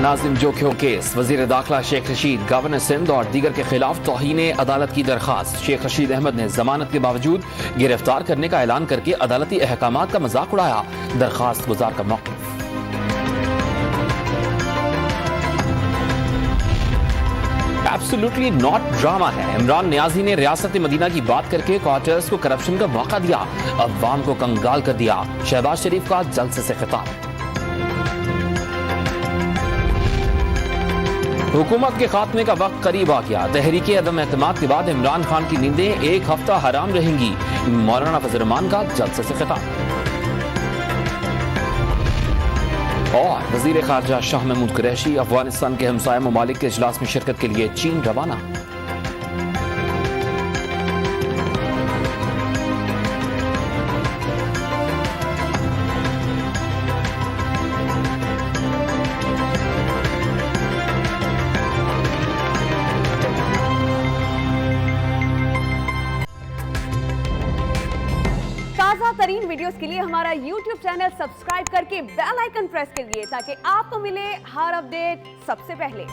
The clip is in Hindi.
नाजिम जोखियों केस, वजीर दाखिला शेख रशीद, गवर्नर सिंध और दीगर के खिलाफ तौहीन अदालत की दरखास्त। शेख रशीद अहमद ने जमानत के बावजूद गिरफ्तार करने का ऐलान करके अदालती अहकामात का मजाक उड़ाया। दरखास्त गुजार का मौक़िफ़। एब्सोल्युटली नॉट ड्रामा है। इमरान नियाजी ने रियासत मदीना की बात करके क्वार्टर्स को करप्शन का मौका दिया, अवाम को कंगाल कर दिया। शहबाज शरीफ का जलसे से खिताब। हुकूमत के खात्मे का वक्त करीब आ गया। तहरीके अदम एतमाद के बाद इमरान खान की नींदें एक हफ्ता हराम रहेंगी। मौलाना फजल रहमान का जलसे से खिताब। और वजीर खारजा शाह महमूद कुरैशी अफगानिस्तान के हमसाया ममालिक के इजलास में शिरकत के लिए चीन रवाना। ताज़ा तरीन वीडियोस के लिए हमारा YouTube चैनल सब्सक्राइब करके बेल आइकन प्रेस करिए ताकि आपको मिले हर अपडेट सबसे पहले।